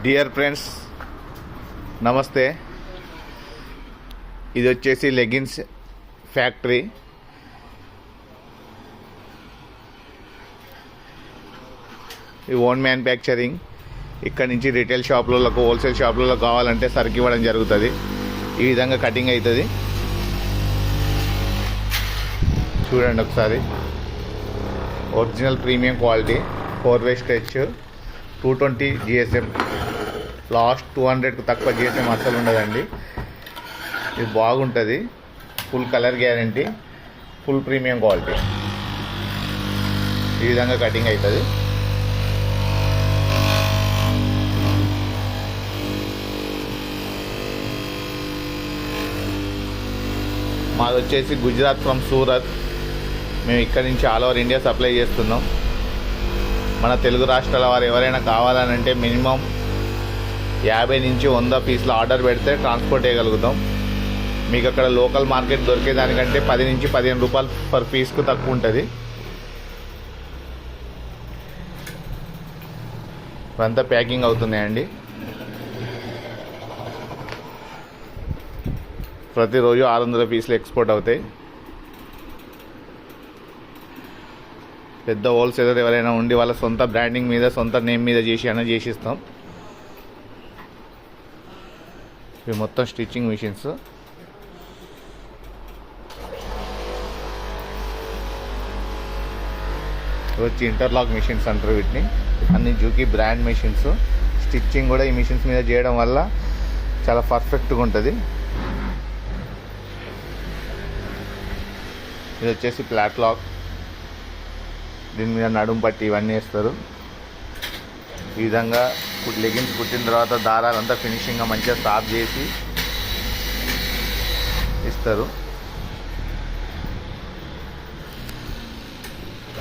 Dear friends నమస్తే. ఇది వచ్చేసి లెగిన్స్ ఫ్యాక్టరీ. ఈ ఓన్ మ్యానుఫ్యాక్చరింగ్. ఇక్కడ నుంచి రిటైల్ షాపులకు హోల్సేల్ షాపులలో కావాలంటే సరుకు ఇవ్వడం జరుగుతుంది. ఈ విధంగా కటింగ్ అవుతుంది. చూడండి ఒకసారి. Original premium quality 4-way stretch 220 GSM. Last 200కు తక్కువ GSM అస్సలు ఉండదండి. ఇది బాగుంటుంది. Full colour guarantee, full premium quality. ఈ విధంగా కటింగ్ అవుతుంది. మాది వచ్చేసి గుజరాత్ ఫ్రమ్ సూరత్. మేము ఇక్కడి నుంచి ఆల్ ఓవర్ ఇండియా సప్లై చేస్తున్నాం. మన తెలుగు రాష్ట్రాల వారు ఎవరైనా కావాలనంటే మినిమం 50 నుంచి 100 పీసులు ఆర్డర్ పెడితే ట్రాన్స్పోర్ట్ చేయగలుగుతాం. మీకు అక్కడ లోకల్ మార్కెట్ దొరికేదానికంటే 10 నుంచి 15 రూపాయలు పర్ పీస్కు తక్కువ ఉంటుంది. ఇవంతా ప్యాకింగ్ అవుతున్నాయండి. ప్రతిరోజు 600 పీసులు ఎక్స్పోర్ట్ అవుతాయి. పెద్ద హోల్సేలర్ ఎవరైనా ఉండి వాళ్ళ సొంత బ్రాండింగ్ మీద, సొంత నేమ్ మీద చేసిస్తాం. ఇవి మొత్తం స్టిచ్చింగ్ మిషన్స్. వచ్చి ఇంటర్లాక్ మిషన్స్ అంటారు వీటిని. అన్ని జూకీ బ్రాండ్ మిషన్స్. స్టిచ్చింగ్ కూడా ఈ మిషన్స్ మీద చేయడం వల్ల చాలా పర్ఫెక్ట్గా ఉంటుంది. ఇది వచ్చేసి ఫ్లాట్ లాక్. దీని మీద నడుము పట్టి ఇవన్నీ వేస్తారు. ఈ విధంగా లెగిన్స్ కుట్టిన తర్వాత దారాలంతా ఫినిషింగ్గా మంచిగా సాఫ్ చేసి ఇస్తారు.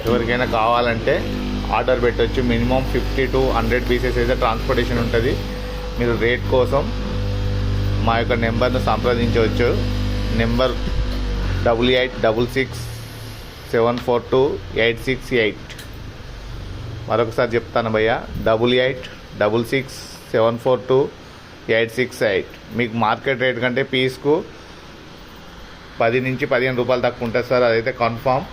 ఎవరికైనా కావాలంటే ఆర్డర్ పెట్టవచ్చు. మినిమం 50 to 100 పీసెస్ అయితే ట్రాన్స్పోర్టేషన్ ఉంటుంది. మీరు రేట్ కోసం మా యొక్క నెంబర్ను సంప్రదించవచ్చు. నెంబర్ 8866742868. మరొకసారి చెప్తాను భయ్యా, 8866742868. మీకు మార్కెట్ రేట్ కంటే పీస్కు 10 నుంచి 15 రూపాయలు తక్కువ ఉంటుంది సార్. అదైతే కన్ఫామ్.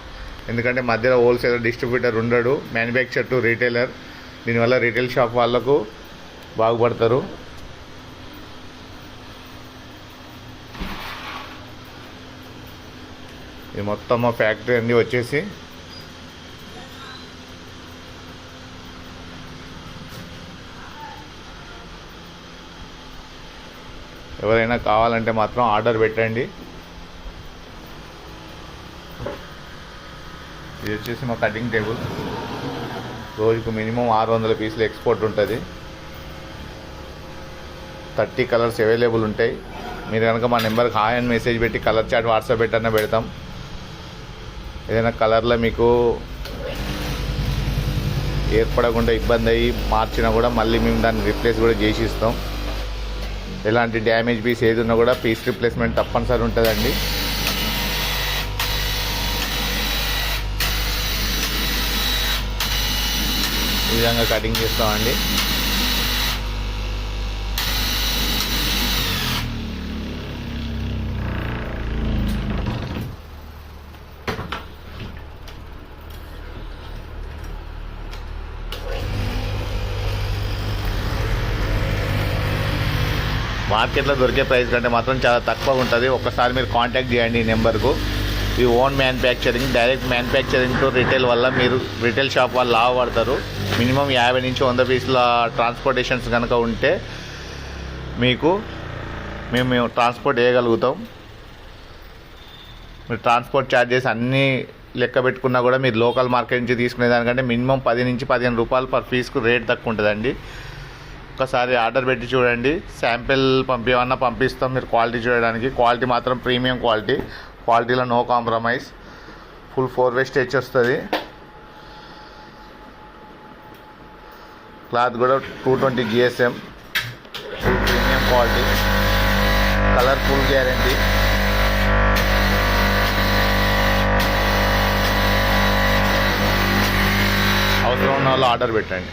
ఎందుకంటే మధ్యలో హోల్సేలర్, డిస్ట్రిబ్యూటర్ ఉండడు. Manufacture to retailer. దీనివల్ల రీటైల్ షాప్ వాళ్ళకు బాగుపడతారు. ఇది మొత్తం మా ఫ్యాక్టరీ అన్నీ వచ్చేసి ఎవరైనా కావాలంటే మాత్రం ఆర్డర్ పెట్టండి. ఇది వచ్చేసి మా కటింగ్ టేబుల్. రోజుకు మినిమం 600 పీసులు ఎక్స్పోర్ట్ ఉంటుంది. 30 కలర్స్ అవైలబుల్ ఉంటాయి. మీరు కనుక మా నెంబర్కి హాయ్ అని మెసేజ్ పెట్టి కలర్ చాట్ వాట్సాప్ పెట్టన్నా పెడతాం. ఏదైనా కలర్లో మీకు ఏర్పడకుండా ఇబ్బంది అయ్యి మార్చినా కూడా మళ్ళీ మేము దాన్ని రీప్లేస్ కూడా చేసి ఇస్తాం. ఎలాంటి డ్యామేజ్ పీస్ ఏది ఉన్నా కూడా పీస్ రీప్లేస్మెంట్ తప్పనిసరి ఉంటుందండి. ఈ విధంగా కటింగ్ చేస్తామండి. మార్కెట్లో దొరికే ప్రైస్ కంటే మాత్రం చాలా తక్కువగా ఉంటుంది. ఒక్కసారి మీరు కాంటాక్ట్ చేయండి ఈ నెంబర్కు. ఈ own manufacturing, direct manufacturing to retail వల్ల మీరు రిటైల్ షాప్ వాళ్ళు లాభపడతారు. మినిమం 50 నుంచి 100 పీసుల ట్రాన్స్పోర్టేషన్స్ కనుక ఉంటే మీకు మేము ట్రాన్స్పోర్ట్ చేయగలుగుతాం. మీరు ట్రాన్స్పోర్ట్ ఛార్జెస్ అన్నీ లెక్క పెట్టుకున్నా కూడా మీరు లోకల్ మార్కెట్ నుంచి తీసుకునే దానికంటే మినిమం 10 నుంచి 15 రూపాయలు పర్ పీస్కు రేట్ తక్కువ ఉంటుందండి. ఒకసారి ఆర్డర్ పెట్టి చూడండి. శాంపిల్ పంపిమన్నా పంపిస్తాం మీరు క్వాలిటీ చూడడానికి. క్వాలిటీ మాత్రం ప్రీమియం క్వాలిటీ. క్వాలిటీలో no compromise. Full 4-way stretch వస్తుంది. క్లాత్ కూడా 220 GSM. Full premium quality. Colour full guarantee. అవసరం ఉన్న వాళ్ళు ఆర్డర్ పెట్టండి.